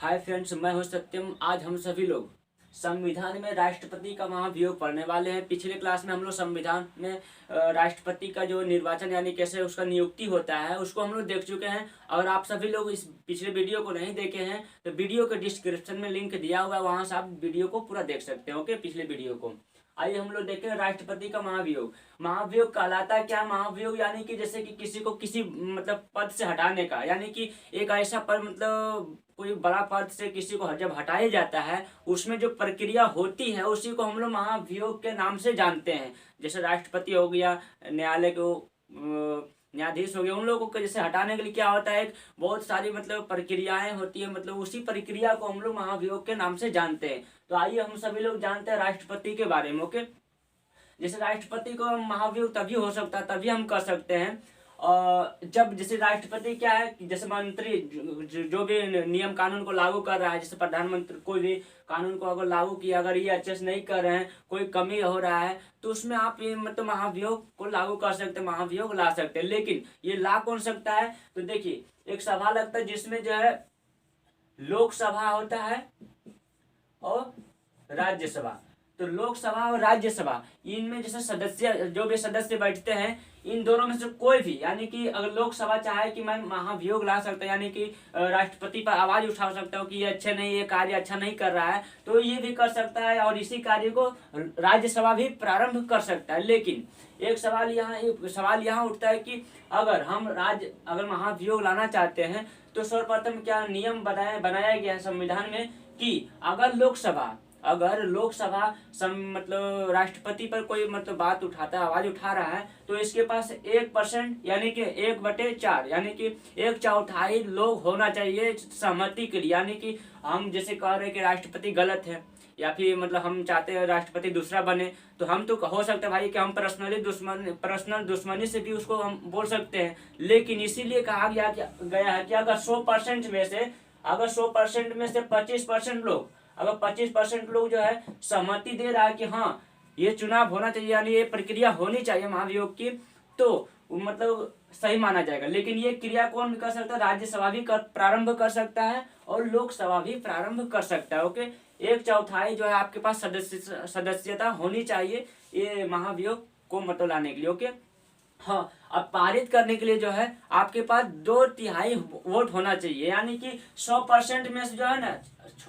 Hi friends, मैं हूं सत्यम। आज हम सभी लोग संविधान में राष्ट्रपति का महाभियोग पढ़ने वाले हैं। पिछले क्लास में हम लोग संविधान में राष्ट्रपति का जो निर्वाचन यानी कैसे उसका नियुक्ति होता है उसको हम लोग देख चुके हैं। अगर आप सभी लोग इस पिछले वीडियो को नहीं देखे हैं तो वीडियो के डिस्क्रिप्शन में लिंक दिया हुआ है, वहां से आप वीडियो को पूरा देख सकते हैं। ओके, पिछले वीडियो को। आइए हम लोग देखें राष्ट्रपति का महाभियोग। महाभियोग कहलाता है क्या? महाभियोग यानी कि जैसे कि किसी को किसी मतलब पद से हटाने का, यानी कि एक ऐसा पद मतलब कोई बड़ा पद से किसी को जब हटाया जाता है उसमें जो प्रक्रिया होती है उसी को हम लोग महाभियोग के नाम से जानते हैं। जैसे राष्ट्रपति हो गया, न्यायालय को न्यायाधीश हो गया, उन लोगों को जैसे हटाने के लिए क्या होता है, बहुत सारी मतलब प्रक्रियाएं होती है, मतलब उसी प्रक्रिया को हम लोग महाभियोग के नाम से जानते हैं। तो आइए हम सभी लोग जानते हैं राष्ट्रपति के बारे में। ओके, जैसे राष्ट्रपति को महाभियोग तभी हो सकता है, तभी हम कर सकते हैं और जब जैसे राष्ट्रपति क्या है कि जैसे मंत्री जो भी नियम कानून को लागू कर रहा है, जैसे प्रधानमंत्री कोई भी कानून को अगर लागू किया, अगर ये अच्छे से नहीं कर रहे हैं, कोई कमी हो रहा है, तो उसमें आप ये मतलब महाभियोग को लागू कर सकते हैं, महाभियोग ला सकते हैं। लेकिन ये ला कौन सकता है? तो देखिए, एक सभा लगता है जिसमें जो है लोकसभा होता है और राज्यसभा। तो लोकसभा और राज्यसभा, इनमें जैसे सदस्य जो भी सदस्य बैठते हैं, इन दोनों में से कोई भी, यानी कि अगर लोकसभा चाहे कि मैं महाभियोग ला सकता है, यानी कि राष्ट्रपति पर आवाज उठा सकता हूँ कि ये अच्छे नहीं, ये कार्य अच्छा नहीं कर रहा है, तो ये भी कर सकता है और इसी कार्य को राज्यसभा भी प्रारंभ कर सकता है। लेकिन एक सवाल यहाँ उठता है कि अगर महाभियोग लाना चाहते हैं तो सर्वप्रथम क्या नियम बनाया गया है संविधान में कि अगर लोकसभा मतलब राष्ट्रपति पर कोई मतलब बात उठाता है, आवाज उठा रहा है, तो इसके पास 1% यानी कि 1/4 यानी कि 1/4 लोग होना चाहिए सहमति के लिए। यानी कि हम जैसे कह रहे हैं कि राष्ट्रपति गलत है या फिर मतलब हम चाहते हैं राष्ट्रपति दूसरा बने, तो हम तो हो सकता है भाई कि हम पर्सनल दुश्मनी से भी उसको हम बोल सकते हैं। लेकिन इसीलिए कहा गया है कि अगर 100% में से 25% लोग, अगर 25% लोग जो है सहमति दे रहा है कि हाँ ये चुनाव होना चाहिए, यानी ये प्रक्रिया होनी चाहिए महाभियोग की, तो मतलब सही माना जाएगा। लेकिन ये क्रिया कौन कर सकता है? राज्यसभा भी प्रारंभ कर सकता है और लोकसभा भी प्रारंभ कर सकता है। ओके, 1/4 जो है आपके पास सदस्यता होनी चाहिए ये महाभियोग को मतलब लाने के लिए। ओके, हाँ, अब पारित करने के लिए जो है आपके पास 2/3 वोट होना चाहिए, यानी कि 100% में से जो है ना,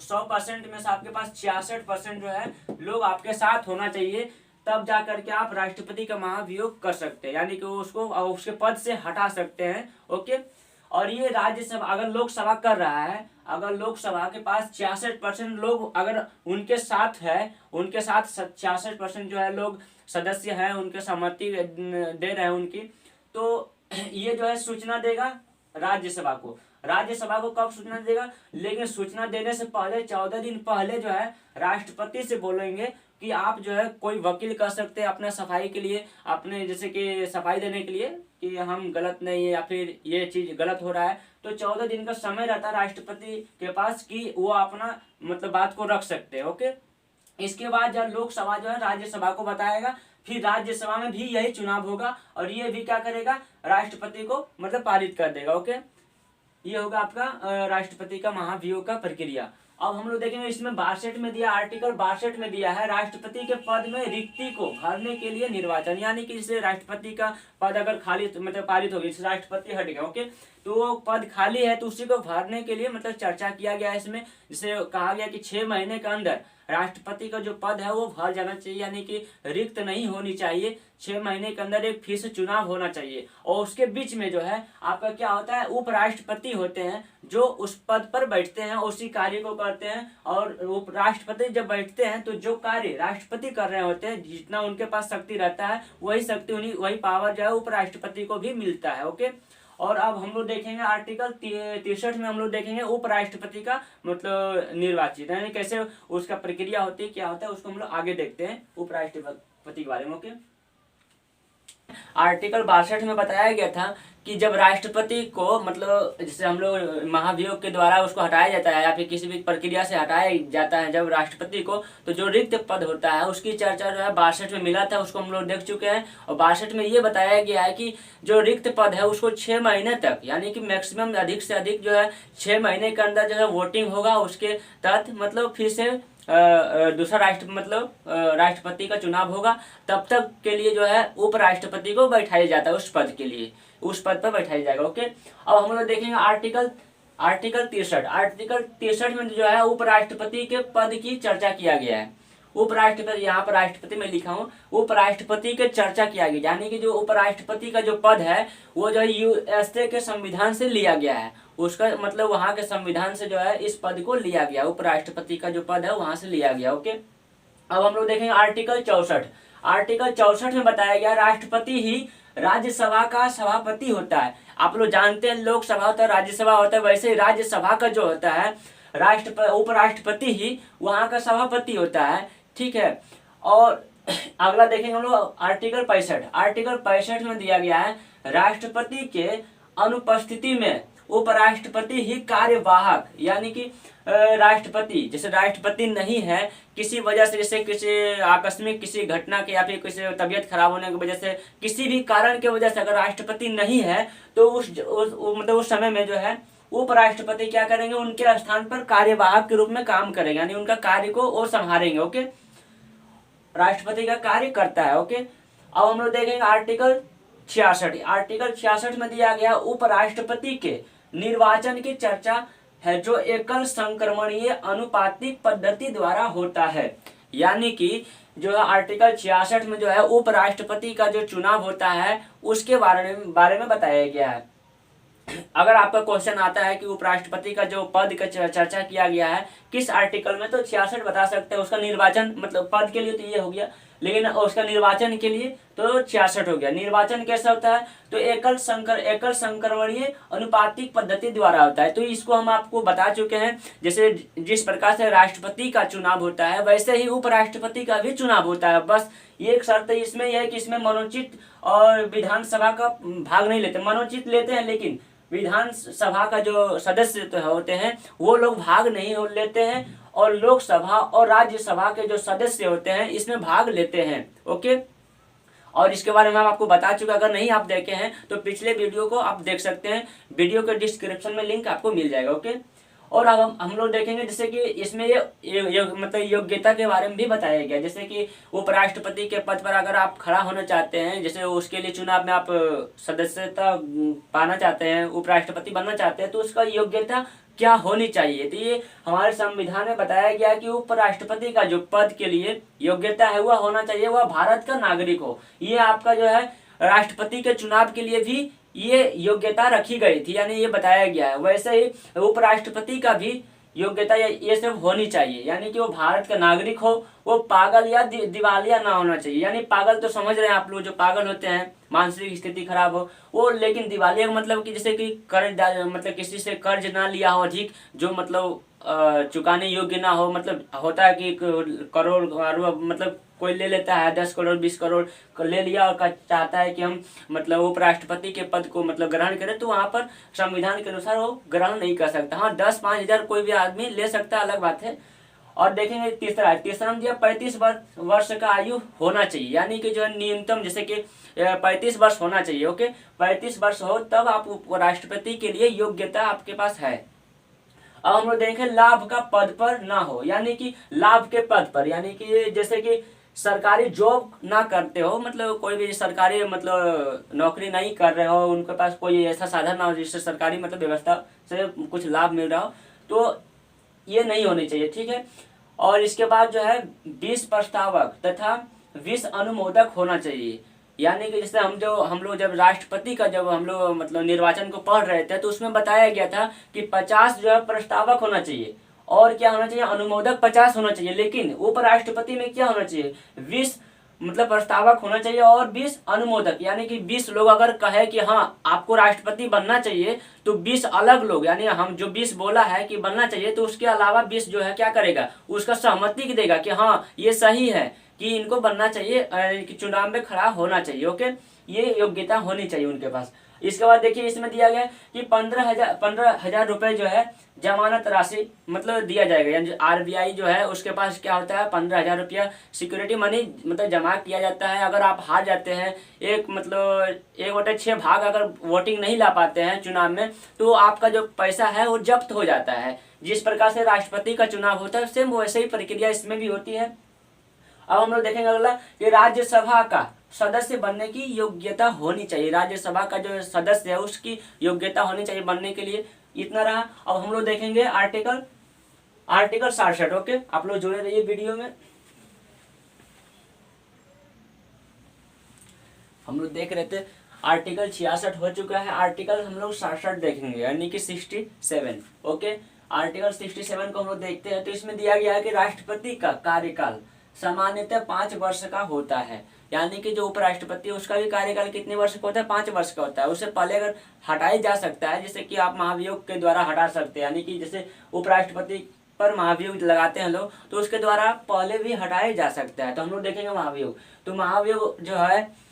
100% में से आपके पास 66% जो है लोग आपके साथ होना चाहिए, तब जा करके आप राष्ट्रपति का महाभियोग कर सकते हैं, यानी कि उसको उसके पद से हटा सकते हैं। ओके, और ये राज्यसभा अगर लोकसभा कर रहा है, अगर लोकसभा के पास 66% लोग अगर उनके साथ 66% जो है लोग सदस्य हैं, उनके सहमति दे रहे हैं उनकी, तो ये जो है सूचना देगा राज्यसभा को कब सूचना देगा? लेकिन सूचना देने से पहले 14 दिन पहले जो है राष्ट्रपति से बोलेंगे कि आप जो है कोई वकील कर सकते हैं अपना सफाई के लिए, अपने जैसे कि सफाई देने के लिए कि हम गलत नहीं है या फिर ये चीज गलत हो रहा है। तो 14 दिन का समय रहता है राष्ट्रपति के पास कि वो अपना मतलब बात को रख सकते हैं। ओके, इसके बाद जब लोकसभा जो है राज्यसभा को बताएगा, फिर राज्यसभा में भी यही चुनाव होगा और ये भी क्या करेगा? राष्ट्रपति को मतलब पारित कर देगा। ओके, ये होगा आपका राष्ट्रपति का महाभियोग का प्रक्रिया। अब हम लोग देखेंगे इसमें 62 में दिया, आर्टिकल 62 में दिया है राष्ट्रपति के पद में रिक्ति को भरने के लिए निर्वाचन, यानी कि जैसे राष्ट्रपति का पद अगर खाली मतलब पारित हो गई, जैसे राष्ट्रपति हट गया, ओके, तो वो पद खाली है तो उसी को भरने के लिए मतलब चर्चा किया गया है इसमें। जैसे कहा गया कि 6 महीने के अंदर राष्ट्रपति का जो पद है वो भर जाना चाहिए, यानी कि रिक्त नहीं होनी चाहिए। 6 महीने के अंदर एक फिर से चुनाव होना चाहिए और उसके बीच में जो है आपका क्या होता है, उपराष्ट्रपति होते हैं जो उस पद पर बैठते हैं, उसी कार्य को करते हैं। और उपराष्ट्रपति जब बैठते हैं तो जो कार्य राष्ट्रपति कर रहे होते हैं, जितना उनके पास शक्ति रहता है वही शक्ति वही पावर जो है उपराष्ट्रपति को भी मिलता है। ओके, और अब हम लोग देखेंगे आर्टिकल 63 में हम लोग देखेंगे उपराष्ट्रपति का मतलब निर्वाचित, यानी कैसे उसका प्रक्रिया होती है, क्या होता है, उसको हम लोग आगे देखते हैं उपराष्ट्रपति के बारे में। ओके, आर्टिकल 62 में बताया गया था कि जब राष्ट्रपति को मतलब जैसे हम लोग महाभियोग के द्वारा उसको हटाया जाता है या फिर किसी भी प्रक्रिया से हटाया जाता है जब राष्ट्रपति को, तो जो रिक्त पद होता है उसकी चर्चा जो है 62 में मिला था, उसको हम लोग देख चुके हैं। और 62 में ये बताया गया है कि जो रिक्त पद है उसको 6 महीने तक, यानी कि मैक्सिमम अधिक से अधिक जो है 6 महीने के अंदर जो है वोटिंग होगा, उसके तहत मतलब फिर से दूसरा राष्ट्रपति का चुनाव होगा। तब तक के लिए जो है उपराष्ट्रपति को बैठाया जाता है उस पद के लिए, उस पद पर बैठाया जाएगा। ओके, अब हम लोग देखेंगे आर्टिकल 63 में जो है उपराष्ट्रपति के पद की चर्चा किया गया है। उपराष्ट्रपति, यहाँ पर राष्ट्रपति में लिखा हूँ, उपराष्ट्रपति के चर्चा किया गया, यानी कि जो उपराष्ट्रपति का जो पद है वो जो है यूएसए के संविधान से लिया गया है। उसका मतलब वहाँ के संविधान से जो है इस पद को लिया गया, उपराष्ट्रपति का जो पद है वहां से लिया गया। ओके, अब हम लोग देखेंगे आर्टिकल 64 में बताया गया राष्ट्रपति ही राज्यसभा का सभापति होता है। आप लोग जानते हैं लोकसभा होता है, राज्यसभा होता है, वैसे ही राज्यसभा का जो होता है उपराष्ट्रपति ही वहाँ का सभापति होता है। ठीक है, और अगला देखेंगे हम लोग आर्टिकल 65 में दिया गया है राष्ट्रपति के अनुपस्थिति में उपराष्ट्रपति ही कार्यवाहक, यानी कि राष्ट्रपति, जैसे राष्ट्रपति नहीं है किसी वजह से, जैसे किसी आकस्मिक किसी घटना के या फिर किसी तबीयत खराब होने की वजह से, किसी भी कारण की वजह से अगर राष्ट्रपति नहीं है तो उस समय में जो है उपराष्ट्रपति क्या करेंगे, उनके स्थान पर कार्यवाहक के रूप में काम करेंगे, यानी उनका कार्य को और संभालेंगे। ओके, राष्ट्रपति का कार्य करता है। ओके, अब हम लोग देखेंगे आर्टिकल 66 में दिया गया उपराष्ट्रपति के निर्वाचन की चर्चा है जो एकल संक्रमणीय अनुपातिक पद्धति द्वारा होता है, यानी कि जो है आर्टिकल 66 में जो है उपराष्ट्रपति का जो चुनाव होता है उसके बारे में बताया गया है। अगर आपका क्वेश्चन आता है कि उपराष्ट्रपति का जो पद का चर्चा किया गया है किस आर्टिकल में, तो 66 बता सकते हैं। उसका निर्वाचन मतलब पद के लिए तो ये हो गया, लेकिन उसका निर्वाचन के लिए तो 66 हो गया। निर्वाचन कैसा होता है, तो एकल संक्रमणीय अनुपातिक पद्धति द्वारा होता है। तो इसको हम आपको बता चुके हैं, जैसे जिस प्रकार से राष्ट्रपति का चुनाव होता है वैसे ही उपराष्ट्रपति का भी चुनाव होता है। बस एक शर्त इसमें यह है कि इसमें मनोचित और विधानसभा का भाग नहीं लेते, मनोचित लेते हैं लेकिन विधानसभा का जो सदस्य तो होते हैं वो लोग भाग नहीं लेते हैं, और लोकसभा और राज्यसभा के जो सदस्य होते हैं इसमें भाग लेते हैं। ओके, और इसके बारे में आपको बता चुका, अगर नहीं आप देखे हैं तो पिछले वीडियो को आप देख सकते हैं, वीडियो के डिस्क्रिप्शन में लिंक आपको मिल जाएगा। ओके, और अब हम लोग देखेंगे जैसे कि इसमें ये मतलब योग्यता के बारे में भी बताया गया, जैसे कि उपराष्ट्रपति के पद पर अगर आप खड़ा होना चाहते हैं, जैसे उसके लिए चुनाव में आप सदस्यता पाना चाहते हैं, उपराष्ट्रपति बनना चाहते हैं, तो उसका योग्यता क्या होनी चाहिए। तो ये हमारे संविधान में बताया गया कि उपराष्ट्रपति का जो पद के लिए योग्यता है वह होना चाहिए वह भारत का नागरिक हो। ये आपका जो है राष्ट्रपति के चुनाव के लिए भी ये योग्यता रखी गई थी, यानी ये बताया गया है। वैसे ही उपराष्ट्रपति का भी योग्यता ये सब होनी चाहिए, यानी कि वो भारत का नागरिक हो, वो पागल या दिवालिया ना होना चाहिए। यानी पागल तो समझ रहे हैं आप लोग, जो पागल होते हैं मानसिक स्थिति खराब हो वो, लेकिन दिवालिया मतलब कि जैसे कि कर्ज मतलब किसी से कर्ज ना लिया हो अधिक, जो मतलब चुकाने योग्य ना हो। मतलब होता है कि करोड़ मतलब कोई ले लेता है 10 करोड़ 20 करोड़ ले लिया और चाहता है कि हम मतलब उपराष्ट्रपति के पद को मतलब ग्रहण करें, तो वहाँ पर संविधान के अनुसार वो ग्रहण नहीं कर सकता। हाँ 10-5 हजार कोई भी आदमी ले सकता है, अलग बात है। और देखेंगे तीसरा में दिया 35 वर्ष का आयु होना चाहिए, यानी कि जो है न्यूनतम जैसे कि 35 वर्ष होना चाहिए। ओके, 35 वर्ष हो तब आप उपराष्ट्रपति के लिए योग्यता आपके पास है। अब हम लोग देखें लाभ का पद पर ना हो, यानी कि लाभ के पद पर, यानी कि जैसे कि सरकारी जॉब ना करते हो, मतलब कोई भी सरकारी मतलब नौकरी नहीं कर रहे हो, उनके पास कोई ऐसा साधन ना हो जिससे सरकारी मतलब व्यवस्था से कुछ लाभ मिल रहा हो, तो ये नहीं होनी चाहिए। ठीक है, और इसके बाद जो है 20 प्रस्तावक तथा 20 अनुमोदक होना चाहिए, यानी कि जैसे हम लोग जब राष्ट्रपति का जब हम लोग मतलब निर्वाचन को पढ़ रहे थे तो उसमें बताया गया था कि 50 जो है प्रस्तावक होना चाहिए और क्या होना चाहिए, अनुमोदक 50 होना चाहिए। लेकिन उपराष्ट्रपति में क्या होना चाहिए, 20 मतलब प्रस्तावक होना चाहिए और 20 अनुमोदक, यानी कि 20 लोग अगर कहे कि हाँ आपको राष्ट्रपति बनना चाहिए तो 20 अलग लोग, यानी हम जो 20 बोला है कि बनना चाहिए तो उसके अलावा 20 जो है क्या करेगा, उसका सहमति देगा कि हाँ ये सही है कि इनको बनना चाहिए, कि चुनाव में खड़ा होना चाहिए। ओके, ये योग्यता होनी चाहिए उनके पास। इसके बाद देखिए इसमें दिया गया कि 15,000 रुपये जो है जमानत राशि मतलब दिया जाएगा, यानी आरबीआई जो है उसके पास क्या होता है 15,000 रुपया सिक्योरिटी मनी मतलब जमा किया जाता है। अगर आप हार जाते हैं, एक मतलब 1/6 भाग अगर वोटिंग नहीं ला पाते हैं चुनाव में, तो आपका जो पैसा है वो जब्त हो जाता है। जिस प्रकार से राष्ट्रपति का चुनाव होता है सेम वैसे ही प्रक्रिया इसमें भी होती है। अब हम लोग देखेंगे अगला कि राज्यसभा का सदस्य बनने की योग्यता होनी चाहिए। राज्यसभा का जो सदस्य है उसकी योग्यता होनी चाहिए बनने के लिए। इतना रहा। अब हम लोग देखेंगे आर्टिकल 66। ओके, आप लोग जुड़े रहिए वीडियो में। हम लोग देख रहे थे आर्टिकल 66 हो चुका है, आर्टिकल हम लोग 67 देखेंगे यानी कि 67। ओके, आर्टिकल 67 को हम लोग देखते हैं। तो इसमें दिया गया है कि राष्ट्रपति का कार्यकाल सामान्यतः 5 वर्ष का होता है, यानी कि जो उपराष्ट्रपति है उसका भी कार्यकाल कितने वर्ष का होता है 5 वर्ष का होता है। उससे पहले अगर हटाया जा सकता है, जैसे कि आप महाभियोग के द्वारा हटा सकते हैं, यानी कि जैसे उपराष्ट्रपति पर महाभियोग लगाते हैं लोग तो उसके द्वारा पहले भी हटाया जा सकता है। तो हम लोग देखेंगे महाभियोग। तो महाभियोग जो है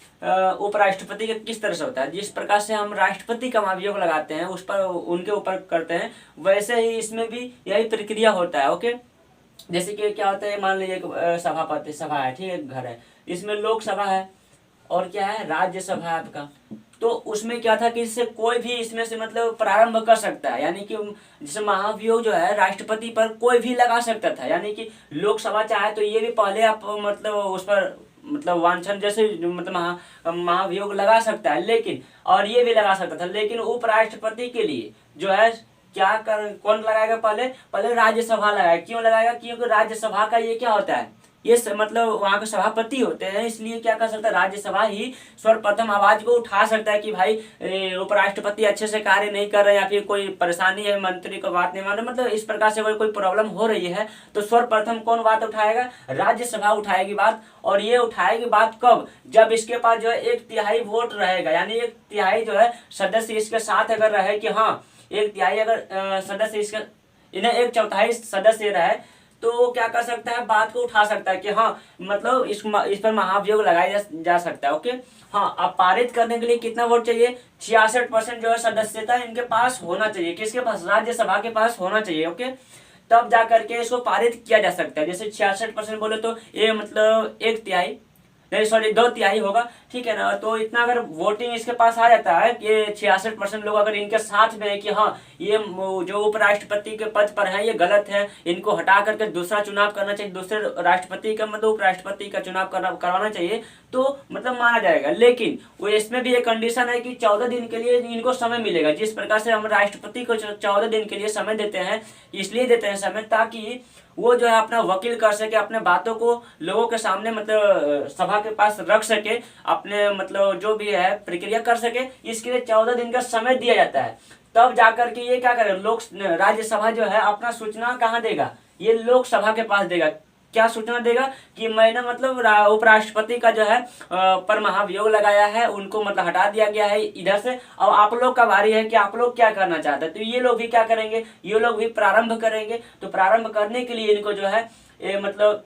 उपराष्ट्रपति के किस तरह से होता है, जिस प्रकार से हम राष्ट्रपति का महाभियोग लगाते हैं उस पर उनके ऊपर करते हैं, वैसे ही इसमें भी यही प्रक्रिया होता है। ओके, जैसे कि क्या होता है, मान लीजिए सभापति सभा है, ठीक है, घर है, इसमें लोकसभा है और क्या है राज्यसभा है आपका। तो उसमें क्या था कि इससे कोई भी इसमें से मतलब प्रारंभ कर सकता है, यानी कि जैसे महाभियोग जो है राष्ट्रपति पर कोई भी लगा सकता था, यानी कि लोकसभा चाहे तो ये भी पहले आप मतलब उस पर मतलब वांछन जैसे मतलब महाभियोग लगा सकता है, लेकिन और ये भी लगा सकता था, लेकिन उपराष्ट्रपति के लिए जो है क्या कौन लगाएगा, पहले राज्यसभा लगाएगा। क्यों लगाएगा, क्योंकि राज्यसभा का ये क्या होता है, ये मतलब वहाँ के सभापति होते हैं, इसलिए क्या कर सकता है राज्यसभा ही सर्वप्रथम आवाज को उठा सकता है कि भाई उपराष्ट्रपति अच्छे से कार्य नहीं कर रहे या फिर कोई परेशानी है, मंत्री को बात नहीं मान रहे, मतलब इस प्रकार से कोई प्रॉब्लम हो रही है, तो सर्वप्रथम कौन बात उठाएगा, राज्यसभा उठाएगी बात। और ये उठाएगी बात कब, जब इसके पास जो है 1/3 वोट रहेगा, यानी 1/3 जो है सदस्य इसके साथ अगर रहे कि हाँ 1/3 अगर सदस्य इसका इन्हें 1/4 सदस्य रहे तो क्या कर सकता है, बात को उठा सकता है कि हाँ मतलब इस पर महाभियोग लगाया जा सकता है। ओके, हाँ, अब पारित करने के लिए कितना वोट चाहिए, 66% जो है सदस्यता इनके पास होना चाहिए, किसके पास, राज्यसभा के पास होना चाहिए। ओके, तब जा करके इसको पारित किया जा सकता है। जैसे 66% बोले तो ये मतलब 1/3 नहीं सॉरी 2/3 होगा, ठीक है ना। तो इतना अगर वोटिंग इसके पास आ जाता है कि 66% लोग अगर इनके साथ में है कि हाँ ये जो उपराष्ट्रपति के पद पर है ये गलत है, इनको हटा करके दूसरा चुनाव करना चाहिए, दूसरे राष्ट्रपति का मतलब उपराष्ट्रपति का चुनाव करवाना चाहिए, तो मतलब माना जाएगा। लेकिन वो इसमें भी एक कंडीशन है कि 14 दिन के लिए इनको समय मिलेगा। जिस प्रकार से हम राष्ट्रपति को 14 दिन के लिए समय देते हैं, इसलिए देते हैं समय ताकि वो जो है अपना वकील कर सके, अपने बातों को लोगों के सामने मतलब सभा के पास रख सके, अपने मतलब जो भी है प्रक्रिया कर सके, इसके लिए 14 दिन का समय दिया जाता है। तब जाकर के ये क्या करे, राज्यसभा जो है अपना सूचना कहाँ देगा, ये लोकसभा के पास देगा। क्या सूचना देगा कि मैंने मतलब उपराष्ट्रपति का जो है पर महाभियोग लगाया है, उनको मतलब हटा दिया गया है इधर से, अब आप लोग का बारी है कि आप लोग क्या करना चाहते हैं। तो ये लोग भी क्या करेंगे, ये लोग भी प्रारंभ करेंगे। तो प्रारंभ करने के लिए इनको जो है मतलब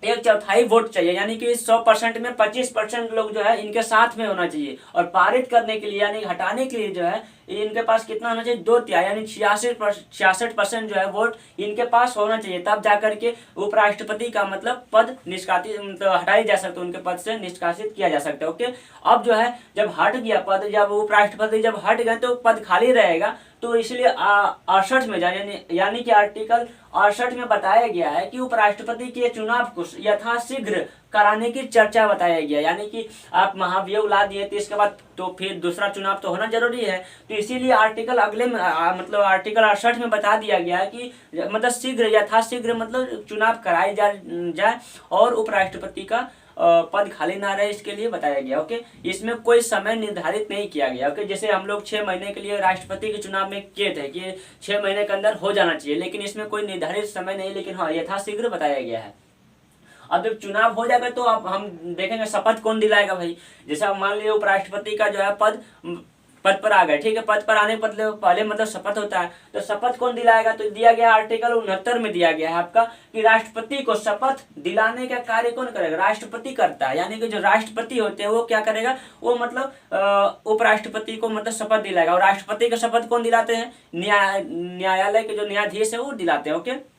1/4 वोट चाहिए, यानी कि 100% में 25% लोग जो है इनके साथ में होना चाहिए। और पारित करने के लिए यानी हटाने के लिए जो है इनके पास कितना होना चाहिए, 2/3 यानी 66% जो है वोट इनके पास होना चाहिए। तब जाकर के उपराष्ट्रपति का मतलब पद निष्कासित मतलब हटाई जा सकता है, उनके पद से निष्कासित किया जा सकता है। ओके, अब जो है जब हट गया पद, जब उपराष्ट्रपति जब हट गए तो पद खाली रहेगा। तो इसलिए 68 में यानी कि आर्टिकल 68 में बताया गया है कि उपराष्ट्रपति के चुनाव को यथाशीघ्र कराने की चर्चा बताया गया, यानी कि आप महाभियोग ला दिए तो इसके बाद तो फिर दूसरा चुनाव तो होना जरूरी है। तो इसीलिए आर्टिकल अगले में मतलब आर्टिकल 68 में बता दिया गया है कि मतलब शीघ्र यथाशीघ्र मतलब चुनाव कराए जाए और उपराष्ट्रपति का पद खाली ना रहे, इसके लिए बताया गया। ओके, इसमें कोई समय निर्धारित नहीं किया गया। ओके, जैसे हम लोग 6 महीने के लिए राष्ट्रपति के चुनाव में किए थे कि 6 महीने के अंदर हो जाना चाहिए, लेकिन इसमें कोई निर्धारित समय नहीं, लेकिन हाँ यथाशीघ्र बताया गया है। अब जब चुनाव हो जाएगा तो अब हम देखेंगे शपथ कौन दिलाएगा भाई। जैसे अब मान लीजिए उपराष्ट्रपति का जो है पद पद पर आ गए, ठीक है। पद पर आने पर पहले मतलब शपथ होता है, तो शपथ कौन दिलाएगा? तो दिया गया आर्टिकल 69 में दिया गया है आपका कि राष्ट्रपति को शपथ दिलाने का कार्य कौन करेगा? राष्ट्रपति करता है। यानी कि जो राष्ट्रपति होते हैं वो क्या करेगा? वो मतलब उपराष्ट्रपति को मतलब शपथ दिलाएगा। और राष्ट्रपति का शपथ कौन दिलाते हैं? न्यायालय के जो न्यायाधीश है वो दिलाते हैं। ओके,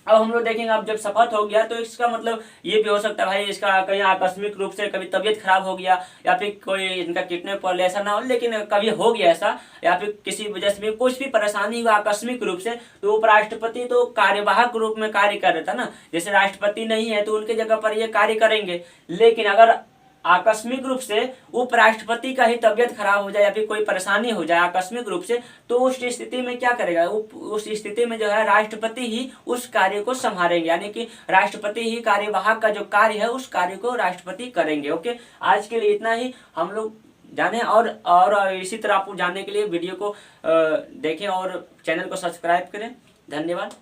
अब हम लोग देखेंगे, अब जब शपथ हो गया तो इसका मतलब ये भी हो सकता है भाई इसका कहीं आकस्मिक रूप से कभी तबीयत खराब हो गया या फिर कोई इनका किडनैप पर ऐसा ना हो, लेकिन कभी हो गया ऐसा या फिर किसी वजह से भी कुछ भी परेशानी हुआ आकस्मिक रूप से, तो उपराष्ट्रपति तो कार्यवाहक रूप में कार्य कर रहा था ना। जैसे राष्ट्रपति नहीं है तो उनके जगह पर ये कार्य करेंगे, लेकिन अगर आकस्मिक रूप से उपराष्ट्रपति का ही तबियत खराब हो जाए या फिर कोई परेशानी हो जाए आकस्मिक रूप से, तो उस स्थिति में क्या करेगा? उस स्थिति में जो है राष्ट्रपति ही उस कार्य को संभालेंगे। यानी कि राष्ट्रपति ही कार्यवाहक का जो कार्य है उस कार्य को राष्ट्रपति करेंगे। ओके, आज के लिए इतना ही हम लोग जाने, और इसी तरह आपको जानने के लिए वीडियो को देखें और चैनल को सब्सक्राइब करें। धन्यवाद।